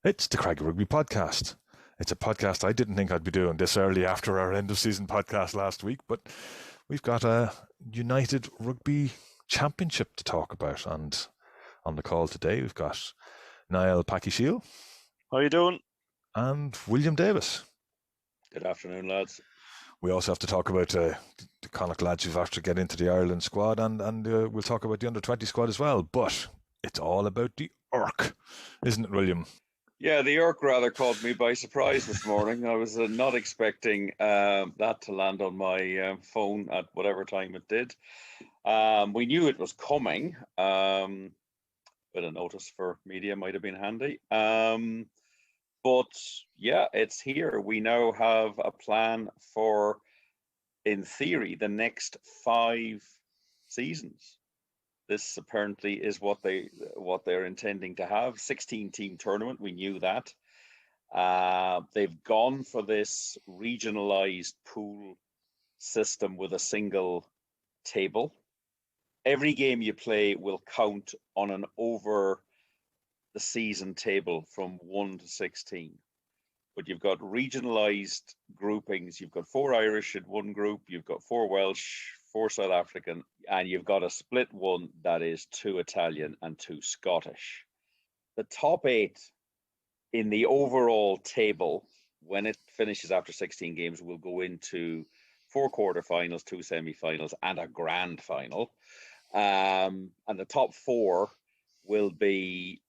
It's the Craggy Rugby Podcast. It's a podcast I didn't think I'd be doing this early after our end of season podcast last week, but we've got a United Rugby Championship to talk about. And on the call today, we've got Niall Shiel How you doing? and William Davis. Good afternoon, lads. We also have to talk about the Connacht lads who've have to get into the Ireland squad, and we'll talk about the under-20 squad as well. But it's all about the Urk, isn't it, William? Yeah, the Urk rather caught me by surprise this morning. I was not expecting that to land on my phone at whatever time it did. We knew it was coming. Bit of notice for media might have been handy. But yeah, it's here. We now have a plan for, in theory, the next 5 seasons. This apparently is what they're intending to have. 16-team tournament, we knew that. They've gone for this regionalized pool system with a single table. Every game you play will count on an over the season table from 1 to 16. But you've got regionalized groupings. You've got 4 Irish in one group. You've got 4 Welsh, 4 South African, and you've got a split one that is 2 Italian and 2 Scottish. The top 8 in the overall table, when it finishes after 16 games, will go into 4 quarterfinals, 2 semi-finals, and a grand final. And the top 4 will be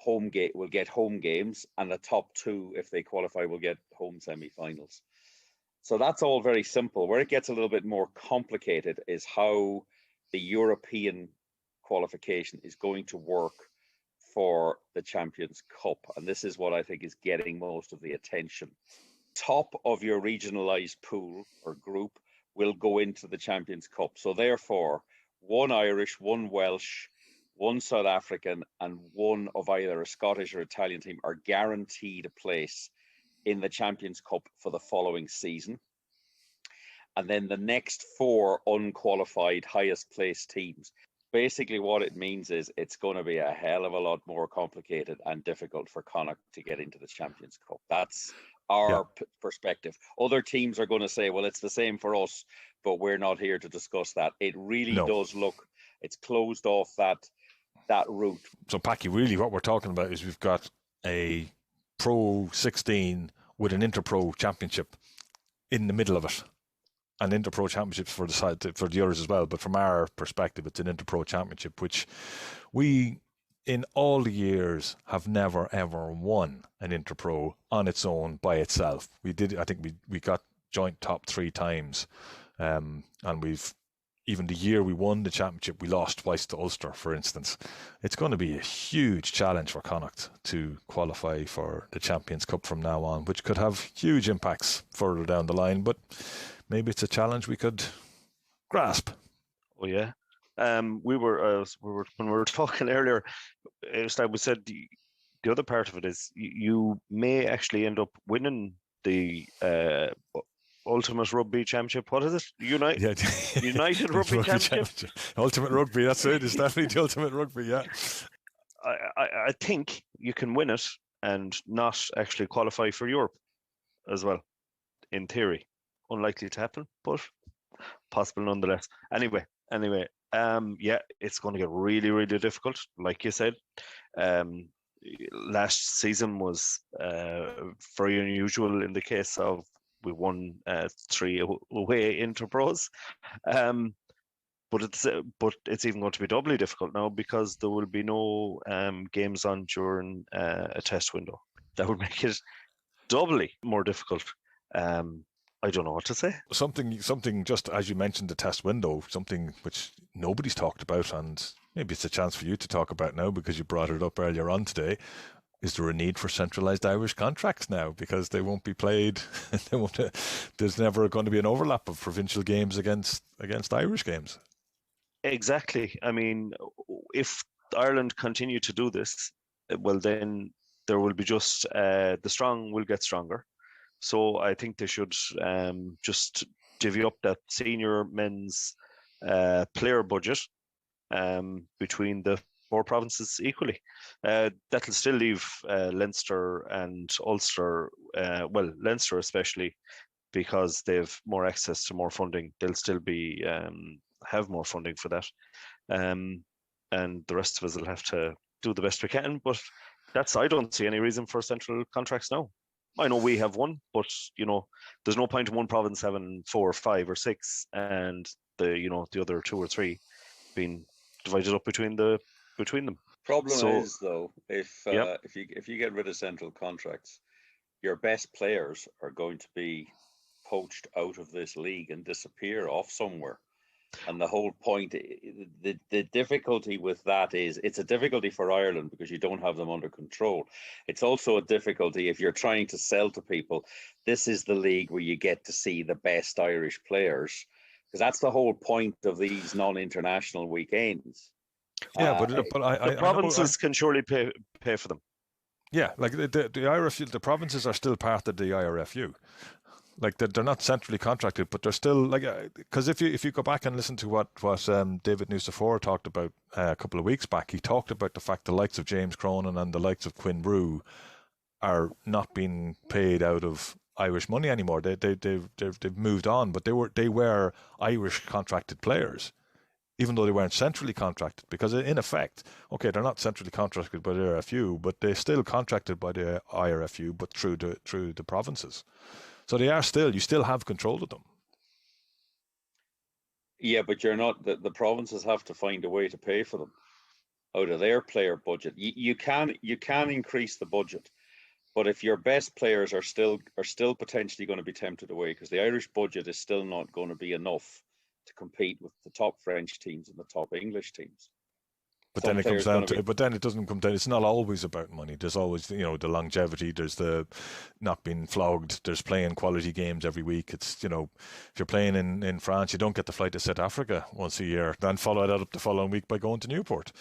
will get home games, and the top 2, if they qualify, will get home semi-finals. So that's all very simple. Where it gets a little bit more complicated is how the European qualification is going to work for the Champions Cup. And this is what I think is getting most of the attention. Top of your regionalized pool or group will go into the Champions Cup. So therefore, 1 Irish, 1 Welsh, 1 South African, and 1 of either a Scottish or Italian team are guaranteed a place in the Champions Cup for the following season. And then the next 4 unqualified highest placed teams. Basically what it means is it's going to be a hell of a lot more complicated and difficult for Connacht to get into the Champions Cup. That's our perspective. Other teams are going to say, well, it's the same for us, but we're not here to discuss that. It really does look, it's closed off that route. So, Packy, really what we're talking about is we've got a Pro 16 with an Interpro Championship in the middle of it. An Interpro Championship for the side for the others as well, but from our perspective, it's an Interpro Championship, which we, in all the years, have never ever won an Interpro on its own by itself. We did, I think, we got joint top 3 times, and we've. Even the year we won the championship, we lost twice to Ulster, for instance. It's going to be a huge challenge for Connacht to qualify for the Champions Cup from now on, which could have huge impacts further down the line, but maybe it's a challenge we could grasp. Oh yeah. When we were talking earlier, we said the other part of it is you may actually end up winning the Ultimate Rugby Championship. What is it? United Rugby Championship. Ultimate Rugby, that's it. It's definitely the Ultimate Rugby, yeah. I think you can win it and not actually qualify for Europe as well, in theory. Unlikely to happen, but possible nonetheless. Anyway, it's going to get really, really difficult, like you said. Last season was very unusual in the case of we won 3 away Interpros, but it's even going to be doubly difficult now because there will be no games on during a test window. That would make it doubly more difficult. I don't know what to say. Something just as you mentioned, the test window, something which nobody's talked about, and maybe it's a chance for you to talk about now because you brought it up earlier on today. Is there a need for centralized Irish contracts now? Because they won't be played. There's never going to be an overlap of provincial games against Irish games. Exactly. I mean, if Ireland continue to do this, well, then there will be just the strong will get stronger. So I think they should just divvy up that senior men's player budget between the more provinces equally. That'll still leave Leinster and Ulster, Leinster especially, because they've more access to more funding. They'll still be have more funding for that. And the rest of us will have to do the best we can. But I don't see any reason for central contracts now. I know we have one, but there's no point in one province having 4 or 5 or 6, and the other 2 or 3 being divided up between them. Problem is though, if you get rid of central contracts, your best players are going to be poached out of this league and disappear off somewhere. And the whole point, the difficulty with that is it's a difficulty for Ireland because you don't have them under control. It's also a difficulty if you're trying to sell to people, this is the league where you get to see the best Irish players, because that's the whole point of these non-international weekends. Yeah, but the provinces can surely pay for them. Yeah, like the IRFU, the provinces are still part of the IRFU. Like they're not centrally contracted, but they're still like, because if you go back and listen to what David Nucifora talked about a couple of weeks back, he talked about the fact the likes of James Cronin and the likes of Quinn Brew are not being paid out of Irish money anymore. They've moved on, but they were Irish contracted players, even though they weren't centrally contracted, because in effect, okay, they're not centrally contracted by the IRFU, but they're still contracted by the IRFU, but through the provinces. So you still have control of them. Yeah, but you're not, the provinces have to find a way to pay for them out of their player budget. You can increase the budget, but if your best players are still potentially going to be tempted away, because the Irish budget is still not going to be enough to compete with the top French teams and the top English teams. But then it comes down to, but then it doesn't come down. It's not always about money. There's always, the longevity. There's the not being flogged. There's playing quality games every week. It's, if you're playing in France, you don't get to fly to South Africa once a year, then follow that up the following week by going to Newport.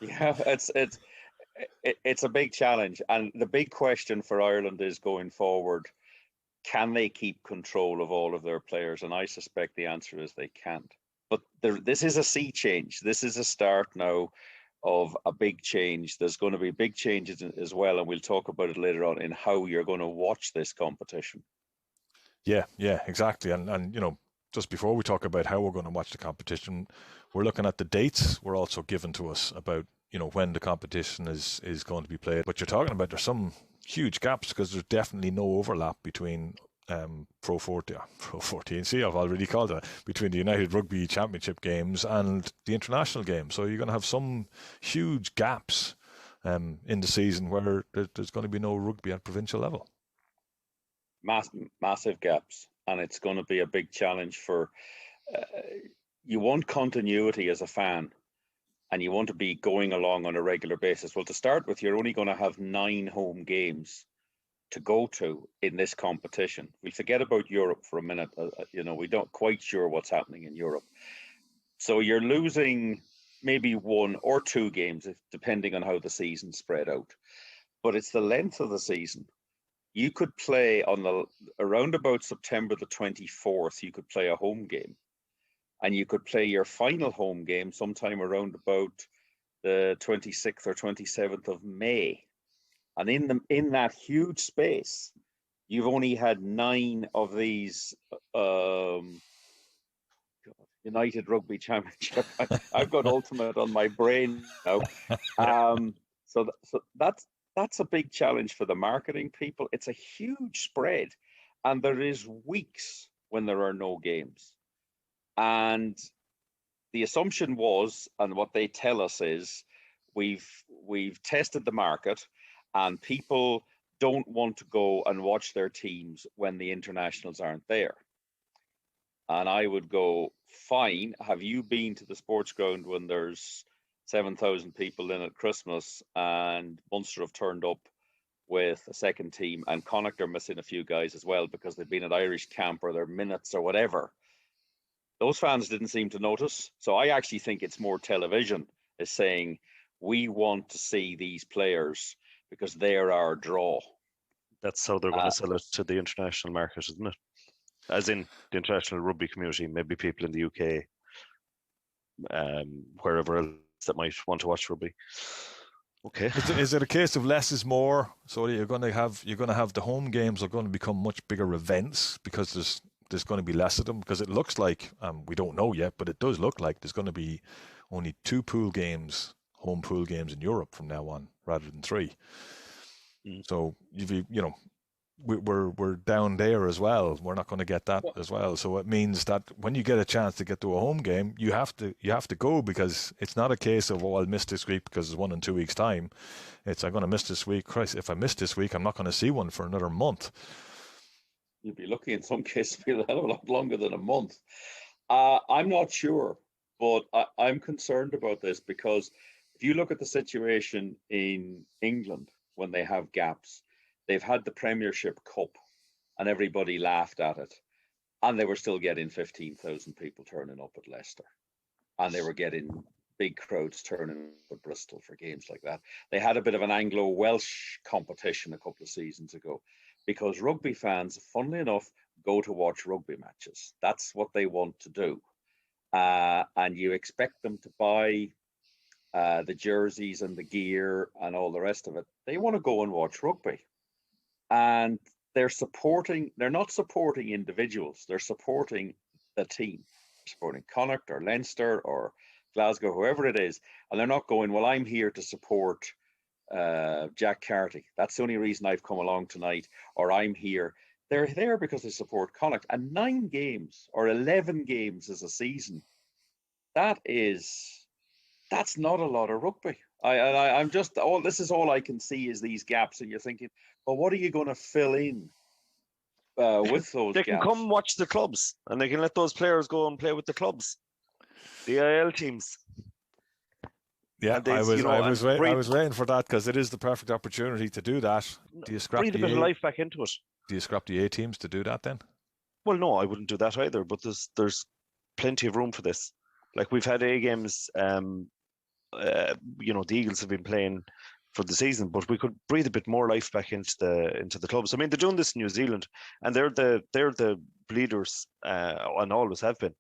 Yeah, it's a big challenge, and the big question for Ireland is going forward: can they keep control of all of their players? And I suspect the answer is they can't. But this is a sea change. This is a start now of a big change. There's going to be big changes as well, and we'll talk about it later on in how you're going to watch this competition. Yeah, exactly. And just before we talk about how we're going to watch the competition, we're looking at the dates were also given to us about when the competition is going to be played. But you're talking about there's some huge gaps, because there's definitely no overlap between Pro 14, see, I've already called it, between the United Rugby Championship games and the international games. So you're going to have some huge gaps in the season where there's going to be no rugby at provincial level. Massive gaps, and it's going to be a big challenge for you want continuity as a fan, and you want to be going along on a regular basis. Well, to start with, you're only going to have 9 home games to go to in this competition. We forget about Europe for a minute. We don't quite sure what's happening in Europe. So you're losing maybe 1 or 2 games, depending on how the season spread out. But it's the length of the season. You could play around about September the 24th, you could play a home game. And you could play your final home game sometime around about the 26th or 27th of May. And in that huge space, you've only had 9 of these United Rugby Championship. I've got Ultimate on my brain now. So that's a big challenge for the marketing people. It's a huge spread, and there is weeks when there are no games. And the assumption was, and what they tell us is, we've tested the market, and people don't want to go and watch their teams when the internationals aren't there. And I would go, fine, have you been to the sports ground when there's 7,000 people in at Christmas and Munster have turned up with a second team and Connacht are missing a few guys as well because they've been at Irish camp or their minutes or whatever? Those fans didn't seem to notice. So I actually think it's more television is saying, we want to see these players because they're our draw. That's how they're going to sell it to the international market, isn't it? As in the international rugby community, maybe people in the UK, wherever else that might want to watch rugby. Okay. Is it a case of less is more? So you're going to have the home games are going to become much bigger events because there's going to be less of them, because it looks like we don't know yet, but it does look like there's going to be only 2 home pool games in Europe from now on rather than 3. So we're down there as well. We're not going to get that as well. So it means that when you get a chance to get to a home game, you have to go, because it's not a case of, I'll miss this week because it's 1 in 2 weeks time. It's, I'm going to miss this week. Christ, if I miss this week, I'm not going to see one for another month. You'd be lucky in some cases to be a hell of a lot longer than a month. I'm not sure, but I'm concerned about this, because if you look at the situation in England when they have gaps, they've had the Premiership Cup and everybody laughed at it, and they were still getting 15,000 people turning up at Leicester, and they were getting big crowds turning up at Bristol for games like that. They had a bit of an Anglo-Welsh competition a couple of seasons ago, because rugby fans, funnily enough, go to watch rugby matches. That's what they want to do. And you expect them to buy the jerseys and the gear and all the rest of it. They want to go and watch rugby. And they're not supporting individuals, they're supporting the team. They're supporting Connacht or Leinster or Glasgow, whoever it is. And they're not going, well, I'm here to support Jack Carty. That's the only reason I've come along tonight, or I'm here. They're there because they support Connacht. And 9 games or 11 games as a season, that's not a lot of rugby. I'm just, this is all I can see is these gaps, and you're thinking, well, what are you going to fill in with those They gaps? can come watch the clubs, and they can let those players go and play with the clubs, the IL teams. Yeah, I was waiting for that, because it is the perfect opportunity to do that. Do you scrap breathe a bit of life back into it? Do you scrap the A teams to do that then? Well, no, I wouldn't do that either. But there's plenty of room for this. Like, we've had A games. The Eagles have been playing for the season, but we could breathe a bit more life back into the clubs. I mean, they're doing this in New Zealand, and they're the leaders, and always have been.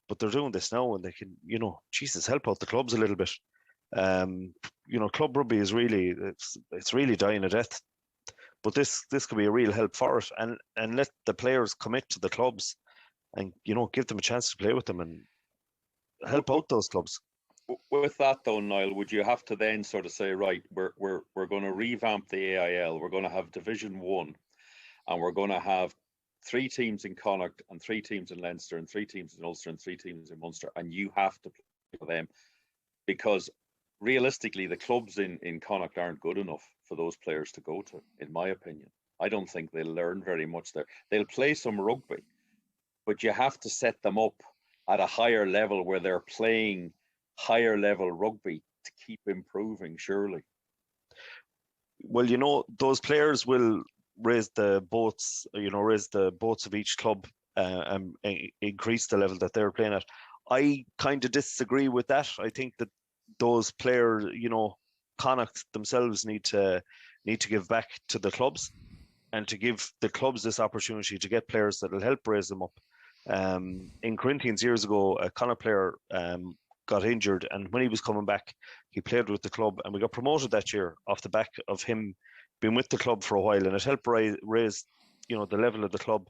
But they're doing this now, and they can, Jesus, help out the clubs a little bit. Club rugby is really it's really dying a death. But this could be a real help for it, and let the players commit to the clubs, and give them a chance to play with them and help out those clubs. With that though, Niall, would you have to then sort of say, right, we're going to revamp the AIL, we're going to have Division 1, and we're going to have 3 teams in Connacht and 3 teams in Leinster and 3 teams in Ulster and 3 teams in Munster, and you have to play for them, because realistically the clubs in Connacht aren't good enough for those players to go to, in my opinion. I don't think they'll learn very much there. They'll play some rugby, but you have to set them up at a higher level where they're playing higher level rugby to keep improving, surely. Well, those players will raise the boats of each club and increase the level that they're playing at. I kind of disagree with that. I think that those players, Connacht themselves need to give back to the clubs, and to give the clubs this opportunity to get players that will help raise them up. In Corinthians years ago, a Connacht player got injured, and when he was coming back, he played with the club, and we got promoted that year off the back of him being with the club for a while, and it helped raise the level of the club.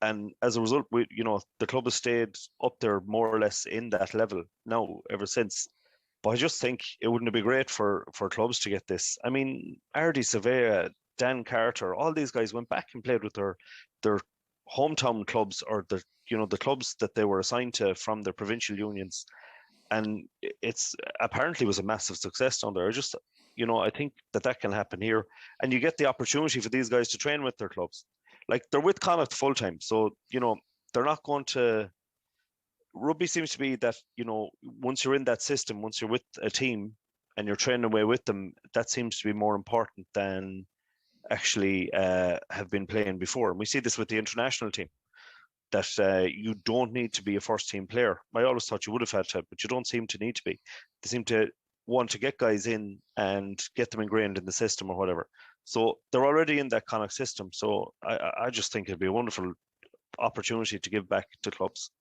And as a result, the club has stayed up there more or less in that level now ever since. But I just think it wouldn't be great for clubs to get this. I mean, Ardy Savea, Dan Carter, all these guys went back and played with their hometown clubs, or the clubs that they were assigned to from their provincial unions. And it's apparently was a massive success down there. I think that can happen here, and you get the opportunity for these guys to train with their clubs. Like, they're with Connacht full time, so they're not going to. Rugby seems to be that once you're in that system, once you're with a team and you're training away with them, that seems to be more important than actually have been playing before. And we see this with the international team, that you don't need to be a first team player. I always thought you would have had to, but you don't seem to need to be. They seem to want to get guys in and get them ingrained in the system or whatever. So they're already in that Connacht system. So I just think it'd be a wonderful opportunity to give back to clubs.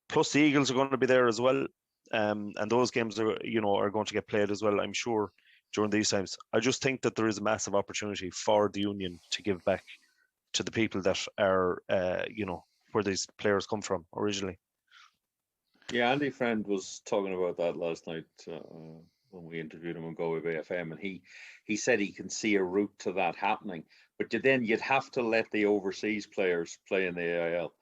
Plus, the Eagles are going to be there as well. and those games are going to get played as well, I'm sure, during these times. I just think that there is a massive opportunity for the union to give back to the people that are, where these players come from originally. Yeah, Andy Friend was talking about that last night when we interviewed him on Go Away FM, and he said he can see a route to that happening. But then you'd have to let the overseas players play in the AIL.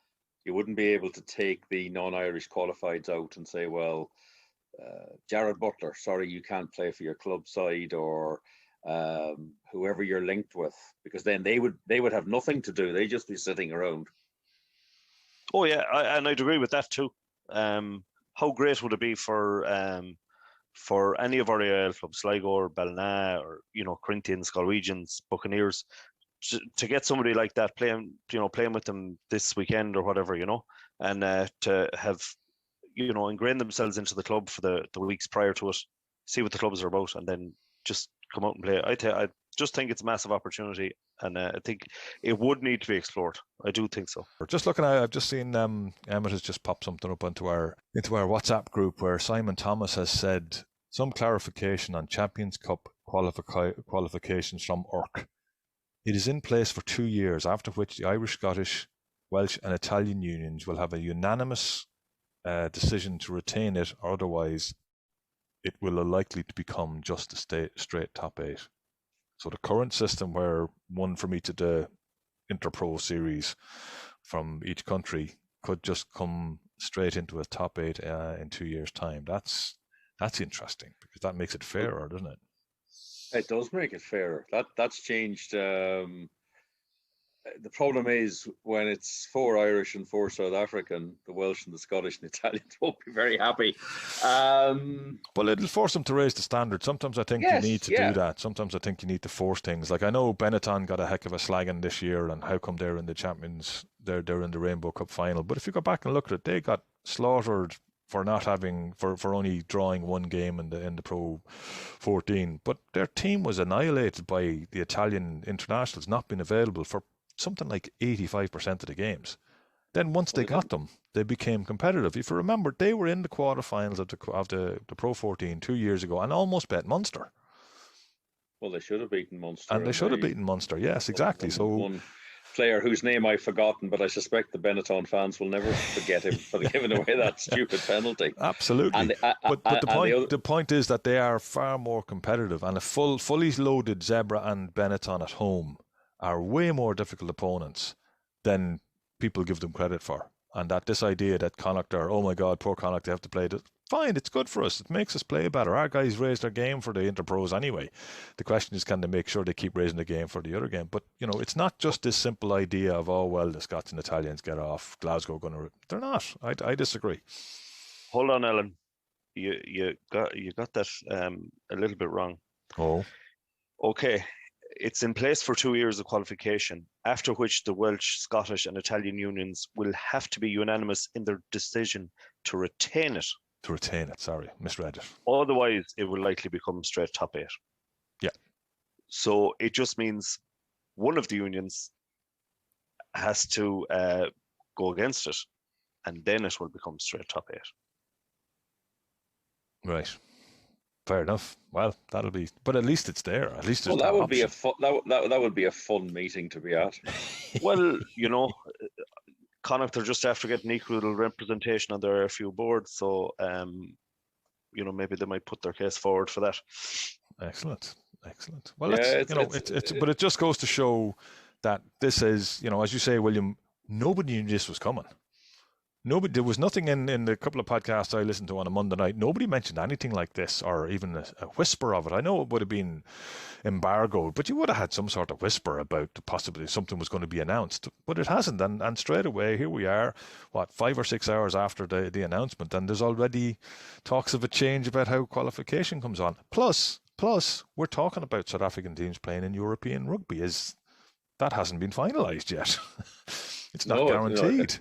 You wouldn't be able to take the non-Irish qualifieds out and say, well, Jared Butler, sorry, you can't play for your club side, or whoever you're linked with, because then they would have nothing to do. They'd just be sitting around. Oh yeah, and I'd agree with that too. How great would it be for any of our AIL clubs, Sligo or Ballina or Corinthians, Galwegians, Buccaneers, to get somebody like that playing with them this weekend or whatever, and to have ingrain themselves into the club for the weeks prior to it, see what the clubs are about, and then just come out and play. I just think it's a massive opportunity, and I think it would need to be explored. I do think so. Just looking at it, I've just seen Emmett has just popped something up into our WhatsApp group where Simon Thomas has said some clarification on Champions Cup qualifications from URC. It is in place for 2 years, after which the Irish, Scottish, Welsh and Italian unions will have a unanimous decision to retain it, or otherwise it will likely to become just a straight top 8. So the current system where one from each of the Interpro series from each country could just come straight into a top 8 in 2 years' time. That's interesting, because that makes it fairer, doesn't it? It does make it fairer. That's changed. The problem is when it's 4 Irish and 4 South African, the Welsh and the Scottish and Italians won't be very happy. Well, it'll force them to raise the standard. Sometimes I think you need to do that. Sometimes I think you need to force things. Like I know Benetton got a heck of a slagging this year, and how come they're in the Champions? They're in the Rainbow Cup final. But if you go back and look at it, they got slaughtered for not having for only drawing one game in the Pro 14. But their team was annihilated by the Italian internationals not being available for something like 85% of the games. Then once they got them, they became competitive. If you remember, they were in the quarterfinals of the Pro 14 2 years ago and almost bet Munster. Well, they should have beaten Munster. And they should have beaten Munster, yes, exactly. One player whose name I've forgotten, but I suspect the Benetton fans will never forget him for giving away that stupid penalty. Absolutely. But the point is that they are far more competitive, and a fully loaded Zebra and Benetton at home are way more difficult opponents than people give them credit for. And that this idea that Connacht are, oh my God, poor Connacht, they have to play this. Fine, it's good for us. It makes us play better. Our guys raise their game for the Interpros anyway. The question is, can they make sure they keep raising the game for the other game? But, it's not just this simple idea of, oh, well, the Scots and Italians get off, Glasgow going to... They're not. I disagree. Hold on, Ellen. You got that a little bit wrong. Oh. Okay. It's in place for 2 years of qualification, after which the Welsh, Scottish and Italian unions will have to be unanimous in their decision to retain it. To retain it, sorry, misread it. Otherwise, it will likely become straight top 8. Yeah. So it just means one of the unions has to go against it, and then it will become straight top 8. Right. Fair enough. Well, that'll be, but at least it's there. At least there's that would option. be a fun. That would be a fun meeting to be at. Well, Connacht are just after getting equal representation on their few boards, so maybe they might put their case forward for that. Excellent. Well, but it just goes to show that this is, as you say, William, nobody knew this was coming. There was nothing in the couple of podcasts I listened to on a Monday night. Nobody mentioned anything like this, or even a whisper of it. I know it would have been embargoed, but you would have had some sort of whisper about possibly something was going to be announced. But it hasn't, and straight away here we are, 5 or 6 hours after the announcement, and there's already talks of a change about how qualification comes on. Plus, we're talking about South African teams playing in European rugby. That hasn't been finalised yet. It's not guaranteed.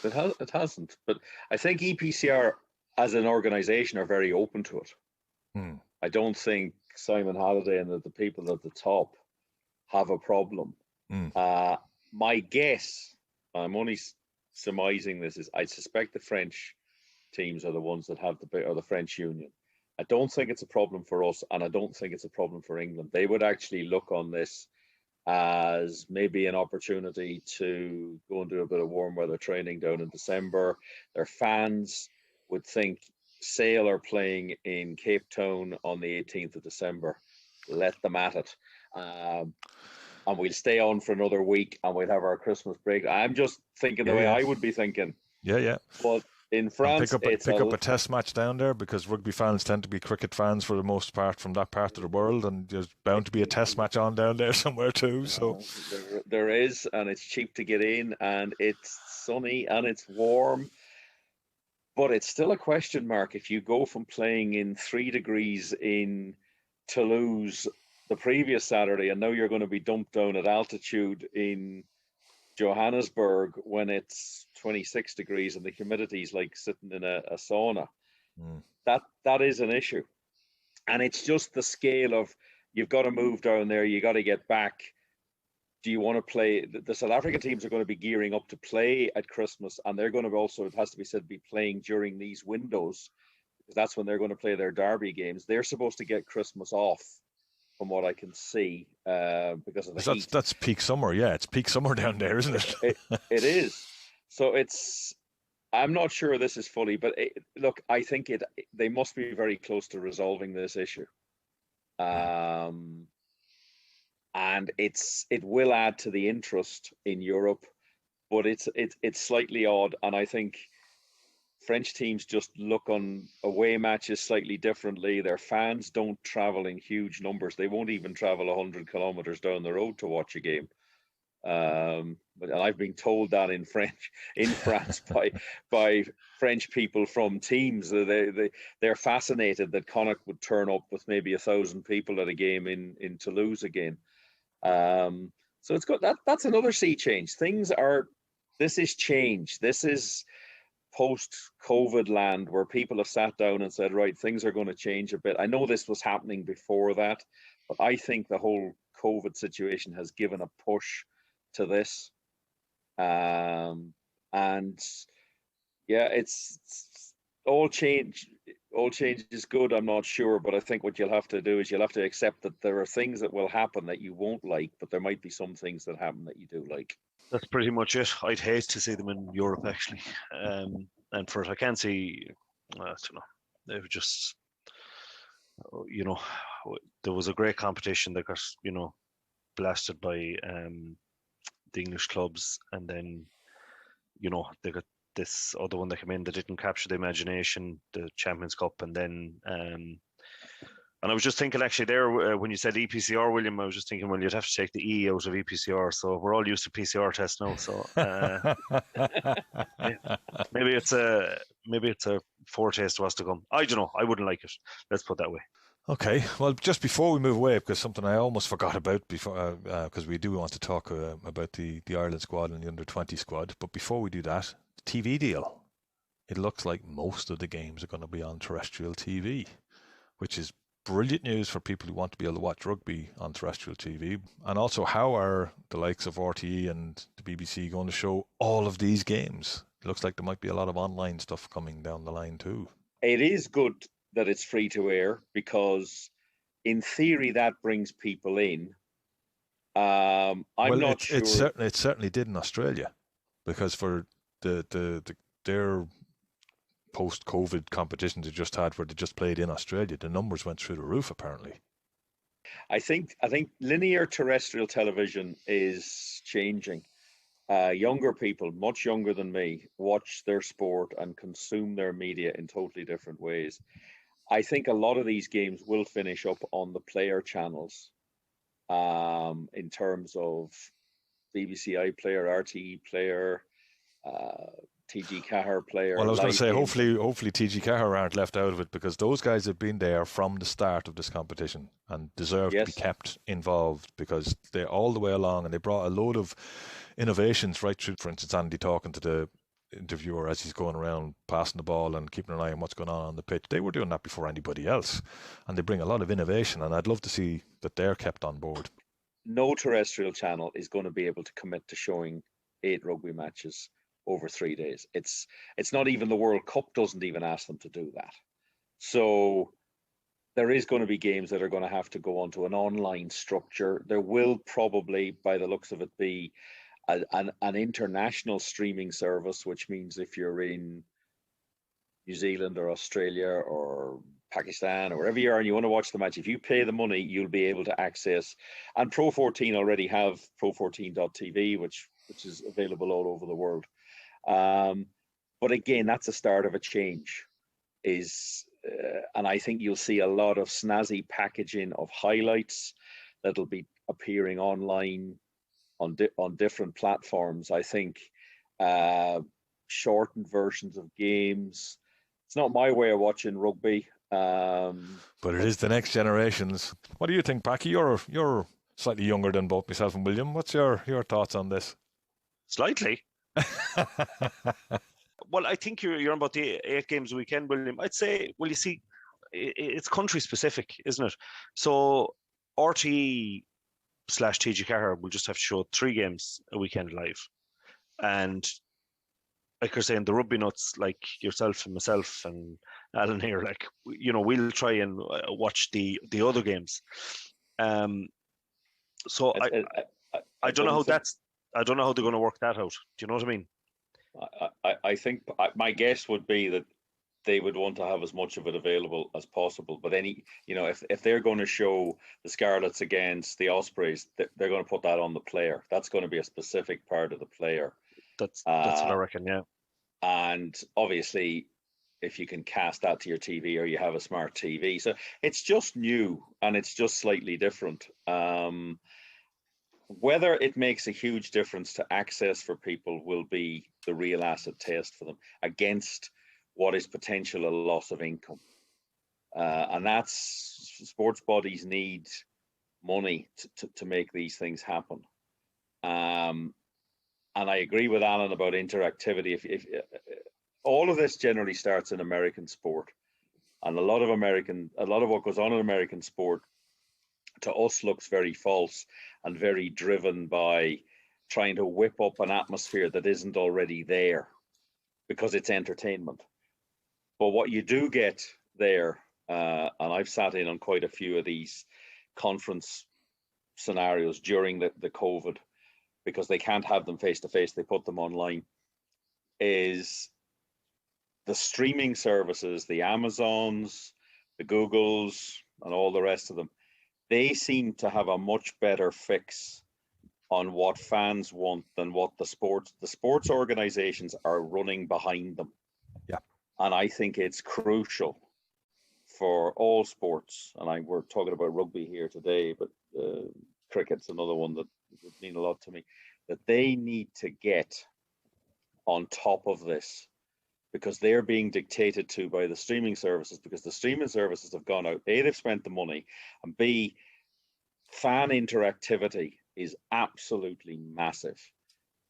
It hasn't, but I think EPCR as an organisation are very open to it. I don't think Simon Halliday and the people at the top have a problem. My guess, I'm only surmising this, is I suspect the French teams are the ones that have the French Union. I don't think it's a problem for us, and I don't think it's a problem for England. They would actually look on this as maybe an opportunity to go and do a bit of warm weather training down in December. Their fans would think Sale are playing in Cape Town on the 18th of December. Let them at it. And we'll stay on for another week and we'll have our Christmas break. I'm just thinking the way I would be thinking. Yeah. But in France, pick up a test match down there, because rugby fans tend to be cricket fans for the most part from that part of the world, and there's bound to be a test match on down there somewhere too. So there is, and it's cheap to get in, and it's sunny and it's warm, but it's still a question mark if you go from playing in 3 degrees in Toulouse the previous Saturday, and now you're going to be dumped down at altitude in Johannesburg when it's 26 degrees and the humidity is like sitting in a sauna. That is an issue, and it's just the scale of, you've got to move down there, you got to get back. Do you want to play? The South African teams are going to be gearing up to play at Christmas, and they're going to also, it has to be said, be playing during these windows, because that's when they're going to play their derby games. They're supposed to get Christmas off, from what I can see, because of the heat. That's peak summer. Yeah, it's peak summer down there, isn't it? It is. So I'm not sure this is fully, but look, I think they must be very close to resolving this issue. And it will add to the interest in Europe, but it's slightly odd, and I think French teams just look on away matches slightly differently. Their fans don't travel in huge numbers. They won't even travel 100 kilometers down the road to watch a game. But I've been told that in France by French people from teams. They're fascinated that Connacht would turn up with maybe 1,000 people at a game in Toulouse again. So it's got that's another sea change. This is change. This is post-COVID land where people have sat down and said, right, things are going to change a bit. I know this was happening before that, but I think the whole COVID situation has given a push to this. And yeah, it's all change is good, I'm not sure, but I think what you'll have to do is you'll have to accept that there are things that will happen that you won't like, but there might be some things that happen that you do like. That's pretty much it. I'd hate to see them in Europe, actually. And for it, I can't see, I don't know, they were just, there was a great competition that got, blasted by the English clubs, and then, they got this other one that came in that didn't capture the imagination, the Champions Cup, and then and I was just thinking, actually, there, when you said EPCR, William, I was just thinking, well, you'd have to take the E out of EPCR. So we're all used to PCR tests now. So maybe it's a foretaste to us to come. I don't know. I wouldn't like it. Let's put it that way. Okay. Well, just before we move away, because something I almost forgot about before, because we do want to talk about the Ireland squad and the under-20 squad. But before we do that, the TV deal. It looks like most of the games are going to be on terrestrial TV, which is brilliant news for people who want to be able to watch rugby on terrestrial TV. And also, how are the likes of RTE and the BBC going to show all of these games? It looks like there might be a lot of online stuff coming down the line too. It is good that it's free to air, because in theory that brings people in. I'm not sure. It certainly did in Australia, because for their post-COVID competitions they just had, where they just played in Australia, the numbers went through the roof apparently. I think linear terrestrial television is changing. Younger people, much younger than me, watch their sport and consume their media in totally different ways. I think a lot of these games will finish up on the player channels, in terms of BBC iPlayer, RTE Player, TG Cahir Player. Well, I was going to say, hopefully TG Cahir aren't left out of it, because those guys have been there from the start of this competition and deserve to be kept involved, because they're all the way along and they brought a load of innovations right through. For instance, Andy talking to the interviewer as he's going around passing the ball and keeping an eye on what's going on the pitch. They were doing that before anybody else, and they bring a lot of innovation, and I'd love to see that they're kept on board. No terrestrial channel is going to be able to commit to showing 8 rugby matches over 3 days. It's not even the World Cup doesn't even ask them to do that. So there is going to be games that are going to have to go onto an online structure. There will probably, by the looks of it, be an international streaming service, which means if you're in New Zealand or Australia or Pakistan or wherever you are and you want to watch the match, if you pay the money, you'll be able to access. And Pro 14 already have Pro14.tv, which is available all over the world. But again, that's the start of a change. And I think you'll see a lot of snazzy packaging of highlights that'll be appearing online on different platforms. I think shortened versions of games. It's not my way of watching rugby. But it is the next generations. What do you think, Packy? You're slightly younger than both myself and William. What's your thoughts on this? Slightly. Well, I think you're on about the 8 games a weekend, William. I'd say, well, you see, it's country specific, isn't it? So RTE/TG4 will just have to show 3 games a weekend live. And like you're saying, the rugby nuts, like yourself and myself and Alan here, like, you know, we'll try and watch the other games. So I don't know how I don't know how they're going to work that out. Do you know what I mean? I think my guess would be that they would want to have as much of it available as possible. But if they're going to show the Scarlets against the Ospreys, they're going to put that on the player. That's going to be a specific part of the player. That's what I reckon, yeah. And obviously, if you can cast that to your TV or you have a smart TV. So it's just new and it's just slightly different. Whether it makes a huge difference to access for people will be the real acid test for them against what is potential a loss of income. And that's, sports bodies need money to make these things happen. And I agree with Alan about interactivity. If all of this generally starts in American sport, and a lot of what goes on in American sport to us looks very false and very driven by trying to whip up an atmosphere that isn't already there because it's entertainment. But what you do get there, and I've sat in on quite a few of these conference scenarios during the COVID, because they can't have them face to face, they put them online, is the streaming services, the Amazons, the Googles, and all the rest of them. They seem to have a much better fix on what fans want than what the sports organizations are running behind them. Yeah. And I think it's crucial for all sports. And we're talking about rugby here today, but cricket's another one that would mean a lot to me, that they need to get on top of this, because they're being dictated to by the streaming services, because the streaming services have gone out. A, they've spent the money, and B, fan interactivity is absolutely massive.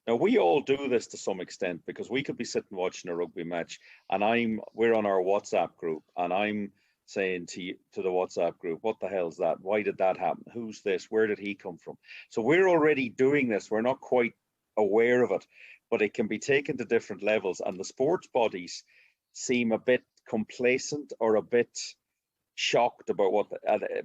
Now, we all do this to some extent, because we could be sitting watching a rugby match and we're on our WhatsApp group and I'm saying to the WhatsApp group, what the hell is that? Why did that happen? Who's this? Where did he come from? So we're already doing this. We're not quite aware of it, but it can be taken to different levels. And the sports bodies seem a bit complacent or a bit shocked about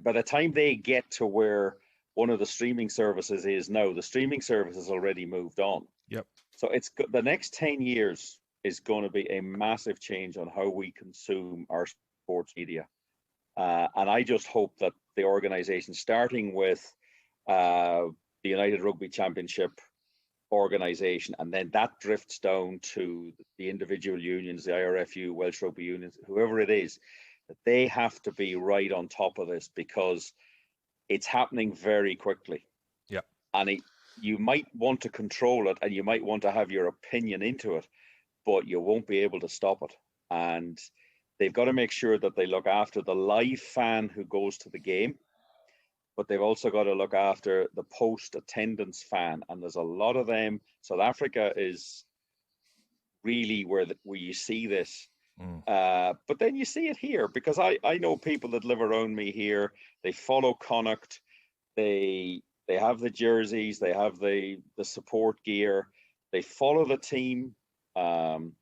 by the time they get to where one of the streaming services is now, the streaming service has already moved on. Yep. So the next 10 years is going to be a massive change on how we consume our sports media. And I just hope that the organization, starting with the United Rugby Championship organization, and then that drifts down to the individual unions, the IRFU, Welsh Rugby Unions, whoever it is, that they have to be right on top of this, because it's happening very quickly. Yeah. And you might want to control it and you might want to have your opinion into it, but you won't be able to stop it. And they've got to make sure that they look after the live fan who goes to the game, but they've also got to look after the post-attendance fan. And there's a lot of them. South Africa is really where you see this. But then you see it here, because I know people that live around me here. They follow Connacht. They have the jerseys. They have the support gear. They follow the team. on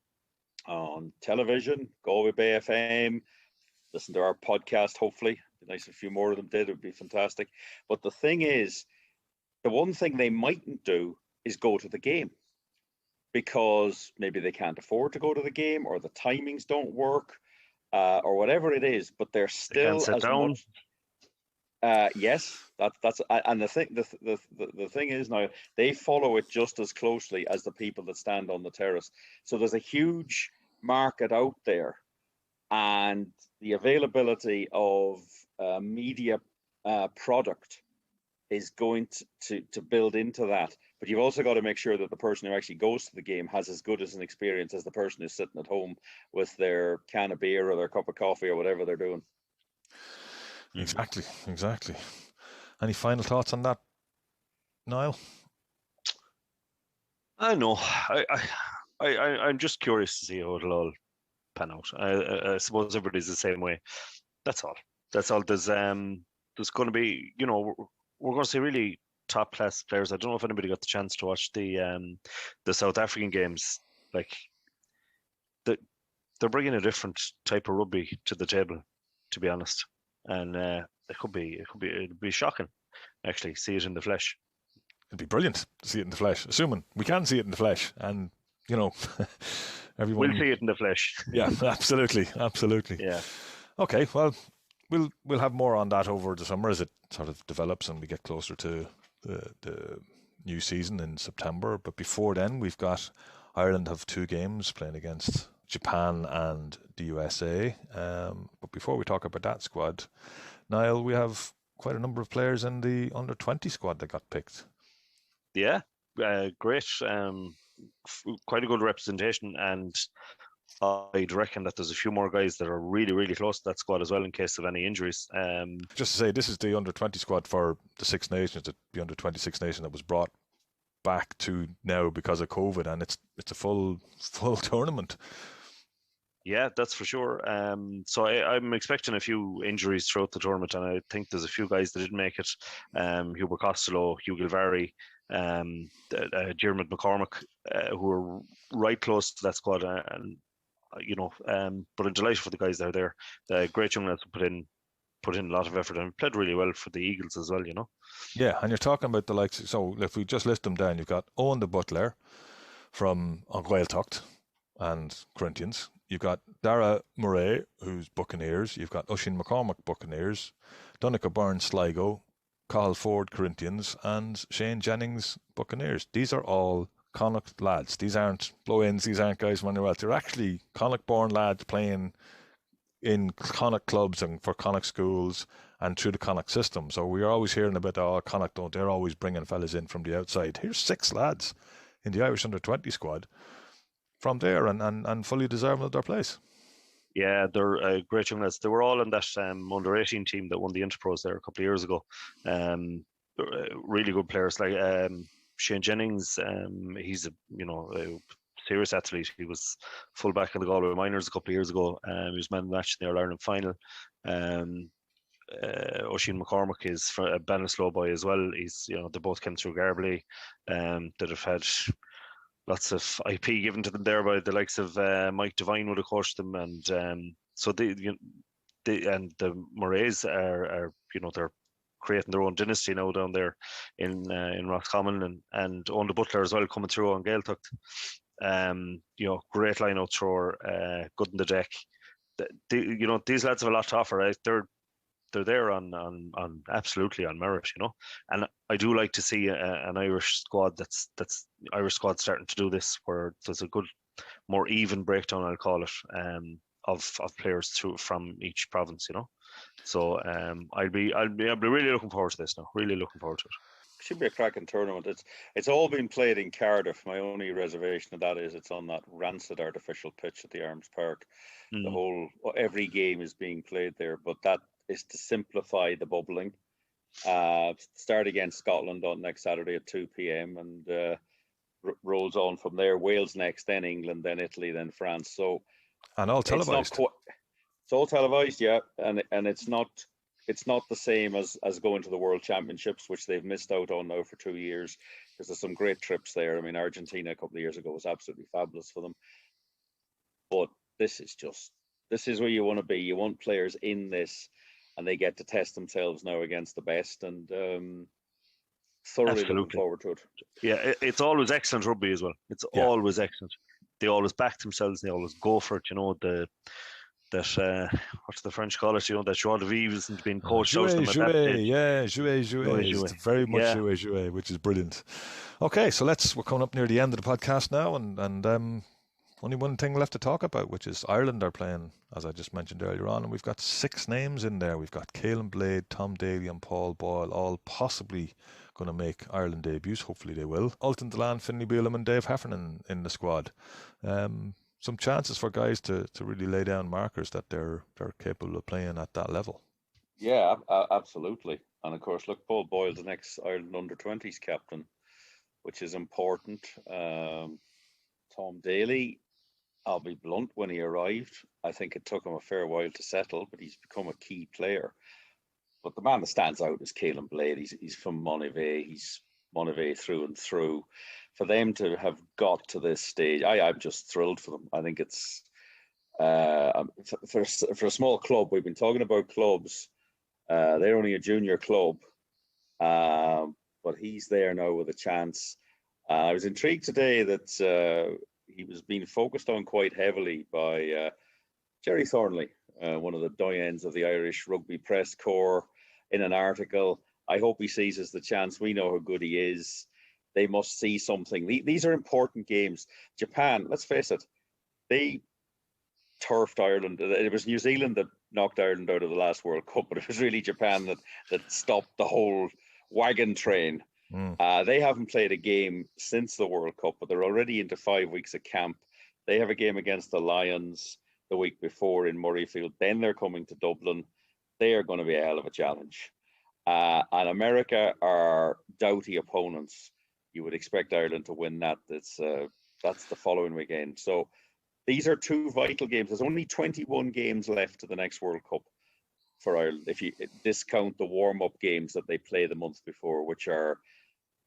television, Galway Bay FM, listen to our podcast, hopefully. It'd be nice if a few more of them did. It would be fantastic. But the thing is, the one thing they mightn't do is go to the game, because maybe they can't afford to go to the game, or the timings don't work, or whatever it is. But they're still sit as down. much. Yes, that's and the thing is now they follow it just as closely as the people that stand on the terrace. So there's a huge market out there, and the availability of media product is going to build into that. But you've also got to make sure that the person who actually goes to the game has as good as an experience as the person who's sitting at home with their can of beer or their cup of coffee or whatever they're doing. Exactly. Any final thoughts on that, Niall? I know. I'm just curious to see how it'll all pan out. I suppose everybody's the same way. That's all. There's going to be, we're going to see really top class players. I don't know if anybody got the chance to watch the South African games. Like, they're bringing a different type of rugby to the table, to be honest. And it'd be shocking, actually, see it in the flesh. It'd be brilliant to see it in the flesh, assuming we can see it in the flesh, and everyone will see it in the flesh. Yeah, absolutely. Yeah. Okay, well, we'll have more on that over the summer as it sort of develops and we get closer to the new season in September. But before then, we've got Ireland have 2 games playing against Japan and the USA. But before we talk about that squad, Niall, we have quite a number of players in the under-20 squad that got picked. Yeah, great. Quite a good representation, and I'd reckon that there's a few more guys that are really, really close to that squad as well in case of any injuries. Just to say, this is the under-20 squad for the Six Nations, the under-26 nation that was brought back to now because of COVID, and it's a full tournament. Yeah, that's for sure. So I'm expecting a few injuries throughout the tournament, and I think there's a few guys that didn't make it. Hubert Costello, Hugh Gilvary, Diarmuid McCormack, who are right close to that squad, and but I'm delighted for the guys that are there. The great young lads put in a lot of effort and played really well for the Eagles as well. Yeah, and you're talking about the likes. So if we just list them down, you've got Owen the Butler from Gaeltacht and Corinthians. You've got Dara Murray, who's Buccaneers. You've got Oisin McCormack, Buccaneers. Donica Byrne, Sligo. Cathal Ford, Corinthians. And Shane Jennings, Buccaneers. These are all Connacht lads. These aren't blow-ins. These aren't guys from anywhere else. They're actually Connacht-born lads playing in Connacht clubs and for Connacht schools and through the Connacht system. So we're always hearing about, Connacht they're always bringing fellas in from the outside. Here's 6 lads in the Irish under-20 squad from there and fully deserving of their place. Yeah, they're great young lads. They were all in that under-18 team that won the Interpros there a couple of years ago. Really good players. Like Shane Jennings, he's a serious athlete. He was fullback in the Galway Minors a couple of years ago. He was man of the match in the All-Ireland final. Oisin McCormack is a Ballinasloe boy as well. He's they both came through Garbally. That have had lots of IP given to them there by the likes of Mike Devine would have coached them, and so they and the Murrays are they're creating their own dynasty now down there in Roscommon, and Owen the Butler as well coming through on Gaeltacht. Great line out thrower, good in the deck. These lads have a lot to offer. Right? They're there on absolutely on merit, and I do like to see an Irish squad that's Irish squad starting to do this, where there's a good, more even breakdown, I'll call it, of players from each province, So I'll be really looking forward to this now. Really looking forward to it. Should be a cracking tournament. It's all been played in Cardiff. My only reservation of that is it's on that rancid artificial pitch at the Arms Park. Every game is being played there, but that is to simplify the bubbling. Start against Scotland on next Saturday at 2 p.m. and rolls on from there. Wales next, then England, then Italy, then France. So and all televised. It's all televised, yeah, and it's not it's not the same as going to the World Championships, which they've missed out on now for 2 years, because there's some great trips there. I mean, Argentina a couple of years ago was absolutely fabulous for them. But this is where you want to be. You want players in this, and they get to test themselves now against the best, and thoroughly looking forward to it. Yeah, it's always excellent rugby as well. It's always excellent. They always back themselves. They always go for it. You know, what's the French call it? You know, that Joie de Vivre isn't being coached out of them at that stage. Yeah, jouer. It's very much jouer, which is brilliant. Okay, so we're coming up near the end of the podcast now, and only one thing left to talk about, which is Ireland are playing, as I just mentioned earlier on, and we've got 6 names in there. We've got Caelan Blade, Tom Daly and Paul Boyle, all possibly going to make Ireland debuts. Hopefully they will. Ultan Delan, Finlay Bealham and Dave Heffernan in the squad. Some chances for guys to really lay down markers that they're capable of playing at that level. Yeah, absolutely. And of course, look, Paul Boyle's the next Ireland under-20s captain, which is important. Tom Daly, I'll be blunt, when he arrived, I think it took him a fair while to settle, but he's become a key player. But the man that stands out is Caelan Blade. He's from Monivea. He's Monivea through and through. For them to have got to this stage, I'm just thrilled for them. I think it's for a small club. We've been talking about clubs. They're only a junior club, but he's there now with a chance. I was intrigued today that he was being focused on quite heavily by Jerry Thornley, one of the doyens of the Irish rugby press corps, in an article. I hope he seizes the chance. We know how good he is. They must see something. These are important games. Japan, let's face it, they turfed Ireland. It was New Zealand that knocked Ireland out of the last World Cup, but it was really Japan that stopped the whole wagon train. They haven't played a game since the World Cup, but they're already into 5 weeks of camp. They have a game against the Lions the week before in Murrayfield. Then they're coming to Dublin. They are going to be a hell of a challenge. And America are doughty opponents. You would expect Ireland to win that. That's the following weekend. So these are 2 vital games. There's only 21 games left to the next World Cup for Ireland, if you discount the warm-up games that they play the month before, which are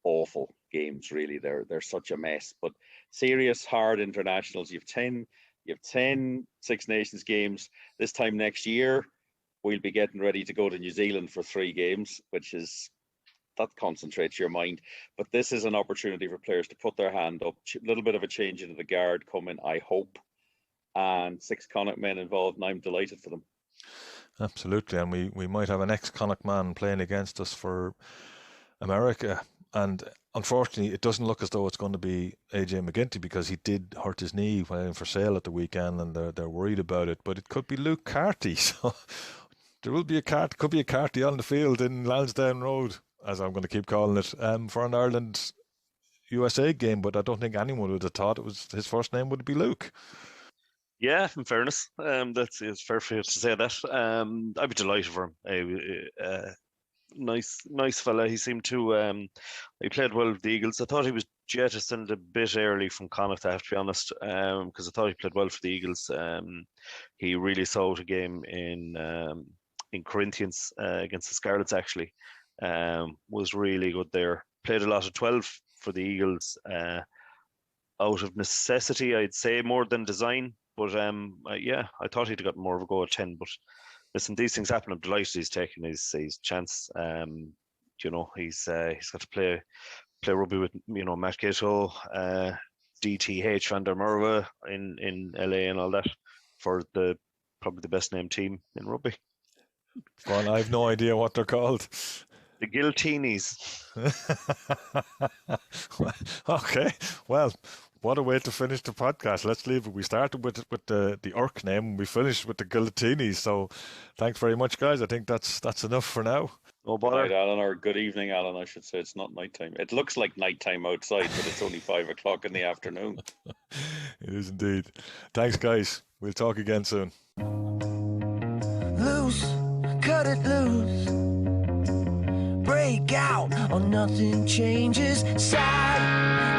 awful games, really. They're such a mess. But serious, hard internationals. You have 10 Six Nations games. This time next year, we'll be getting ready to go to New Zealand for 3 games, that concentrates your mind. But this is an opportunity for players to put their hand up. A little bit of a change into the guard coming, I hope. And 6 Connacht men involved, and I'm delighted for them. Absolutely, and we might have an ex-Connacht man playing against us for America. And unfortunately, it doesn't look as though it's going to be AJ McGinty, because he did hurt his knee when for sale at the weekend, and they're worried about it. But it could be Luke Carty. So there will be could be a Carty on the field in Lansdowne Road, as I'm going to keep calling it, for an Ireland USA game. But I don't think anyone would have thought his first name would be Luke. Yeah, in fairness, it's fair for you to say that. I'd be delighted for him. Nice fella. He seemed to he played well with the Eagles. I thought he was jettisoned a bit early from Connacht, I have to be honest, because I thought he played well for the Eagles. He really saw out a game in Corinthians against the Scarlets, actually. Was really good there. Played a lot of 12 for the Eagles, out of necessity, I'd say, more than design. But yeah, I thought he'd got more of a go at 10. But listen, these things happen. I'm delighted he's taking his chance. You know, he's got to play rugby with, you know, Matt Cato, DTH Van der Merwe in LA and all that, for probably the best named team in rugby. Well, I have no idea what they're called. The Giltinis. Okay, well, what a way to finish the podcast. Let's leave it. We started with the Urk name, and we finished with the Giltinis. So thanks very much, guys. I think that's enough for now. No bother. Right, Alan, or good evening, Alan, I should say. It's not nighttime. It looks like nighttime outside, but it's only 5 o'clock in the afternoon. It is indeed. Thanks, guys. We'll talk again soon. Loose, cut it loose. Break out or nothing changes. Side